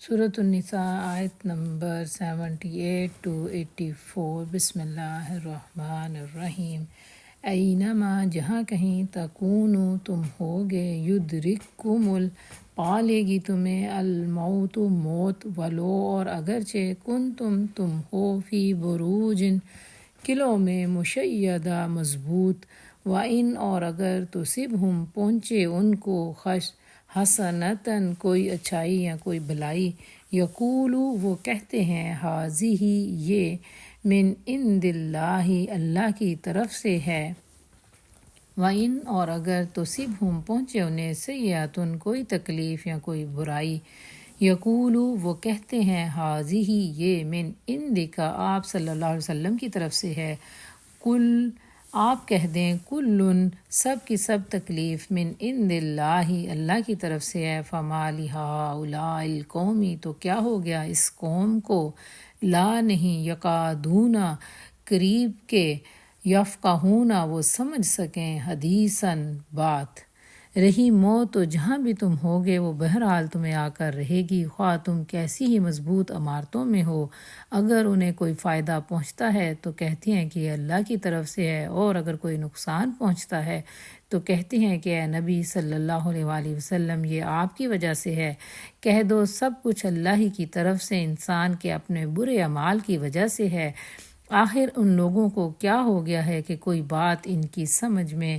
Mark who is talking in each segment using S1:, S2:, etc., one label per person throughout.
S1: سورۃ النساء آیت نمبر 78 to 84۔ بسم اللہ الرحمن الرحیم۔ اینما جہاں کہیں تکونو تم ہوگے، یدرککم پالے گی تمہیں الموت موت، ولو اور اگرچہ تم ہو فی بروج قلعوں میں مشیدہ مضبوط، وَإِنْ اور اگر تصبہم پہنچے ان کو حسنتاً کوئی اچھائی یا کوئی بھلائی، یقولو وہ کہتے ہیں ہذہ یہ من عند اللہ اللہ کی طرف سے ہے، وَإِنْ اور اگر تصبہم پہنچے انہیں سیئۃ کوئی تکلیف یا کوئی برائی، یقولو وہ کہتے ہیں ہذہ یہ من عندک آپ صلی اللہ علیہ وسلم کی طرف سے ہے، قل آپ کہہ دیں کلن سب کی سب تکلیف من عند اللہ اللہ کی طرف سے ہے، فما لہؤلاء القوم تو کیا ہو گیا اس قوم کو، لا نہیں یکادون قریب کے، یفقہون وہ سمجھ سکیں، حدیثاً بات، رہی موت تو جہاں بھی تم ہوگے وہ بہرحال تمہیں آ کر رہے گی، خواہ تم کیسی ہی مضبوط عمارتوں میں ہو، اگر انہیں کوئی فائدہ پہنچتا ہے تو کہتی ہیں کہ یہ اللہ کی طرف سے ہے، اور اگر کوئی نقصان پہنچتا ہے تو کہتے ہیں کہ اے نبی صلی اللہ علیہ وآلہ وسلم یہ آپ کی وجہ سے ہے، کہہ دو سب کچھ اللہ ہی کی طرف سے، انسان کے اپنے برے اعمال کی وجہ سے ہے، آخر ان لوگوں کو کیا ہو گیا ہے کہ کوئی بات ان کی سمجھ میں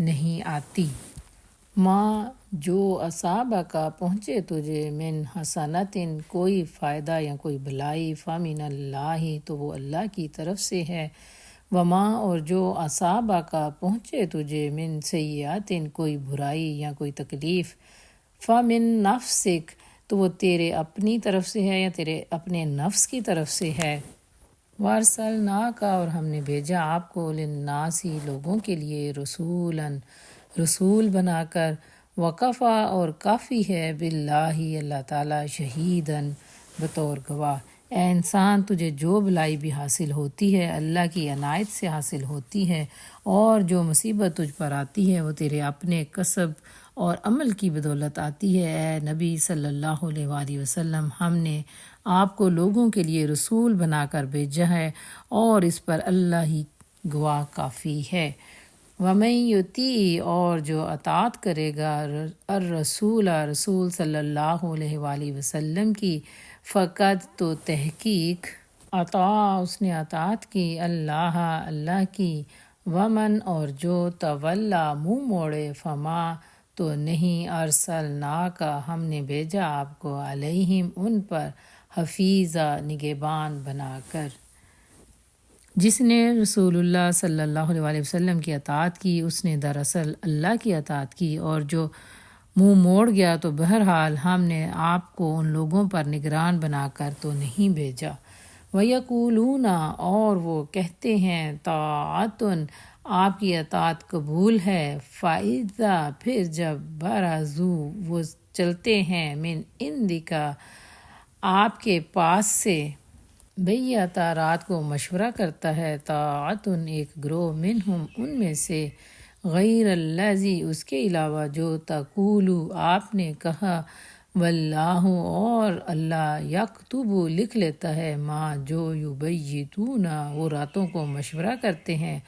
S1: نہیں آتی۔ ماں جو اصابہ کا پہنچے تجھے، من حسنت کوئی فائدہ یا کوئی بھلائی، فمن اللہ تو وہ اللہ کی طرف سے ہے، وما اور جو اصابہ کا پہنچے تجھے، من سیئات کوئی برائی یا کوئی تکلیف، فمن نفسک تو وہ تیرے اپنی طرف سے ہے یا تیرے اپنے نفس کی طرف سے ہے، وارسلناک اور ہم نے بھیجا آپ کو، للناس لوگوں کے لیے، رسولاً رسول بنا کر، وکفا اور کافی ہے، باللہ اللہ تعالیٰ، شہیداً بطور گواہ، اے انسان تجھے جو بھلائی بھی حاصل ہوتی ہے اللہ کی عنایت سے حاصل ہوتی ہے، اور جو مصیبت تجھ پر آتی ہے وہ تیرے اپنے کسب اور عمل کی بدولت آتی ہے، اے نبی صلی اللہ علیہ وآلہ وسلم ہم نے آپ کو لوگوں کے لیے رسول بنا کر بھیجا ہے، اور اس پر اللہ ہی گواہ کافی ہے، وَمَن یُطِیع اور جو اطاعت کرے گا الرسول رسول صلی اللہ علیہ وآلہ وسلم کی، فقط تو تحقیق اطاع اس نے اطاعت کی، اللہ کی، ومن اور جو تولا منہ موڑے، فما تو نہیں ارسلناک ہم نے بھیجا آپ کو، علیہم ان پر، حفیظا نگہبان بنا کر۔ جس نے رسول اللہ صلی اللہ علیہ وآلہ وسلم کی اطاعت کی اس نے دراصل اللہ کی اطاعت کی، اور جو منہ موڑ گیا تو بہرحال ہم نے آپ کو ان لوگوں پر نگران بنا کر تو نہیں بھیجا، وَيَقُولُونَ اور وہ کہتے ہیں طاعتٌ آپ کی اطاعت قبول ہے، فَإِذَا پھر جب برزوا وہ چلتے ہیں، من عندک آپ کے پاس سے، بیعتا رات کو مشورہ کرتا ہے، طاعتٌ ایک گروہ، منہم ان میں سے، غیر الذی اس کے علاوہ جو تقولو آپ نے کہا، واللہ اور اللہ یکتب لکھ لیتا ہے، ما جو یبیتون وہ راتوں کو مشورہ کرتے ہیں،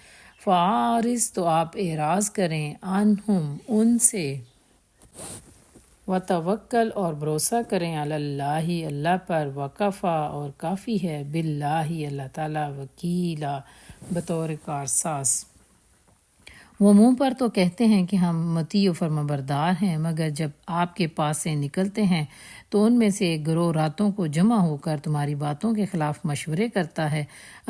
S1: فاعرض تو آپ اعراض کریں، عنہم ان سے، وتوکل اور بھروسہ کریں، علی اللہ اللہ پر، وکفا اور کافی ہے، باللہ اللہ تعالیٰ، وکیلا بطور کارساز۔ وہ منہ پر تو کہتے ہیں کہ ہم مطیع و فرمانبردار ہیں، مگر جب آپ کے پاس سے نکلتے ہیں تو ان میں سے ایک گروہ راتوں کو جمع ہو کر تمہاری باتوں کے خلاف مشورے کرتا ہے،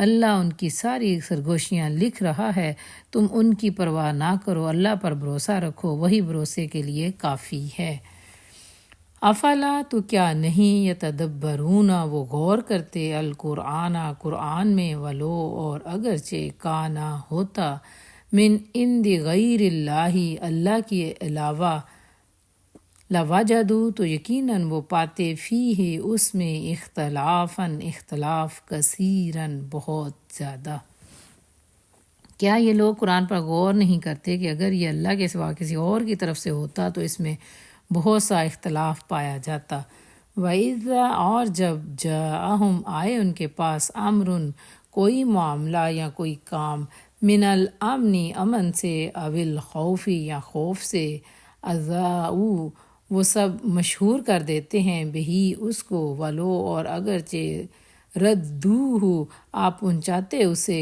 S1: اللہ ان کی ساری سرگوشیاں لکھ رہا ہے، تم ان کی پرواہ نہ کرو، اللہ پر بھروسہ رکھو، وہی بھروسے کے لیے کافی ہے۔ افلا تو کیا نہیں، یتدبرون وہ غور کرتے، القرآن قرآن میں، ولو اور اگرچہ کانا ہوتا، من عند غیر اللہ اللہ کے علاوہ، لوجدوا تو یقیناً وہ پاتے فیہ اس میں، اختلافاً اختلاف، کثیراً بہت زیادہ۔ کیا یہ لوگ قرآن پر غور نہیں کرتے کہ اگر یہ اللہ کے سوا کسی اور کی طرف سے ہوتا تو اس میں بہت سا اختلاف پایا جاتا، وَإِذَا اور جب جاءہم آئے ان کے پاس امرن کوئی معاملہ یا کوئی کام من الامن امن سے اول خوفی یا خوف سے اذاؤ وہ سب مشہور کر دیتے ہیں بہی اس کو ولو اور اگرچہ ردوہ آپ پہنچاتے اسے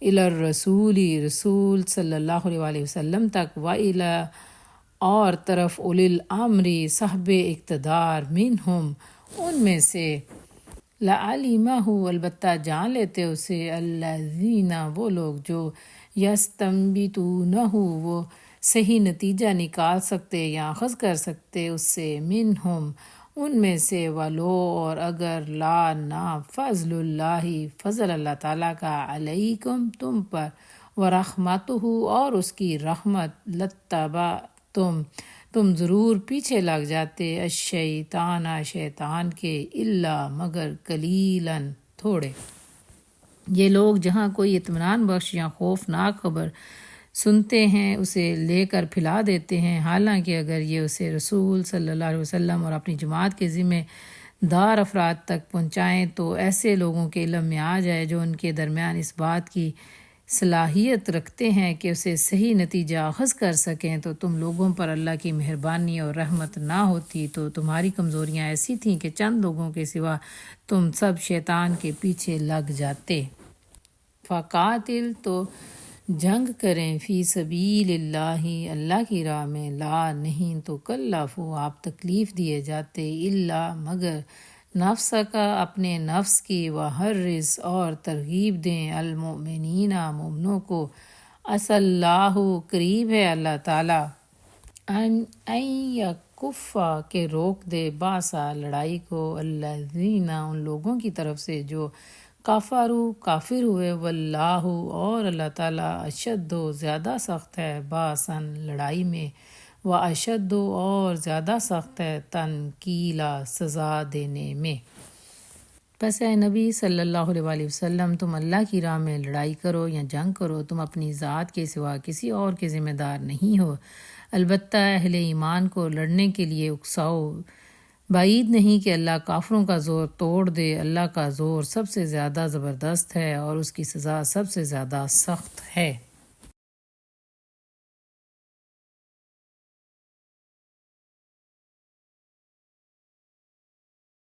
S1: الی الرسول رسول صلی اللہ علیہ وسلم تک و الی اور طرف اولی الامر صاحب اقتدار منہم ان میں سے لعلمہ البتہ جان لیتے اسے الذین وہ لوگ جو یستنبطونہ وہ صحیح نتیجہ نکال سکتے یا اخذ کر سکتے اس سے منہم ان میں سے ولو اور اگر لا نہ فضل اللہ فضل اللہ تعالیٰ کا علیکم تم پر ورحمتہ اور اس کی رحمت لتبع تم ضرور پیچھے لگ جاتے الشیطان شیطان کے الا مگر قلیلاً تھوڑے۔ یہ لوگ جہاں کوئی اطمینان بخش یا خوفناک خبر سنتے ہیں اسے لے کر پھیلا دیتے ہیں، حالانکہ اگر یہ اسے رسول صلی اللہ علیہ وسلم اور اپنی جماعت کے ذمہ دار افراد تک پہنچائیں تو ایسے لوگوں کے علم میں آ جائے جو ان کے درمیان اس بات کی صلاحیت رکھتے ہیں کہ اسے صحیح نتیجہ اخذ کر سکیں، تو تم لوگوں پر اللہ کی مہربانی اور رحمت نہ ہوتی تو تمہاری کمزوریاں ایسی تھیں کہ چند لوگوں کے سوا تم سب شیطان کے پیچھے لگ جاتے۔ فقاتل تو جنگ کریں فی سبیل اللہ اللہ کی راہ میں، لا نہیں تو کلفو آپ تکلیف دیے جاتے، الا مگر نفس کا اپنے نفس کی وحرص اور ترغیب دیں المؤمنین مومنوں کو، عسى اللہ قریب ہے اللہ تعالیٰ ان یکفا کہ روک دے باسا لڑائی کو الذین ان لوگوں کی طرف سے جو کافر ہوئے واللہ اور اللہ تعالیٰ اشد زیادہ سخت ہے باسن لڑائی میں و اشد اور زیادہ سخت ہے تنکیلا سزا دینے میں۔ پس اے نبی صلی اللہ علیہ وسلم تم اللہ کی راہ میں لڑائی کرو یا جنگ کرو، تم اپنی ذات کے سوا کسی اور کے ذمہ دار نہیں ہو، البتہ اہل ایمان کو لڑنے کے لیے اکساؤ۔ بعید نہیں کہ اللہ کافروں کا زور توڑ دے، اللہ کا زور سب سے زیادہ زبردست ہے اور اس کی سزا سب سے زیادہ سخت ہے۔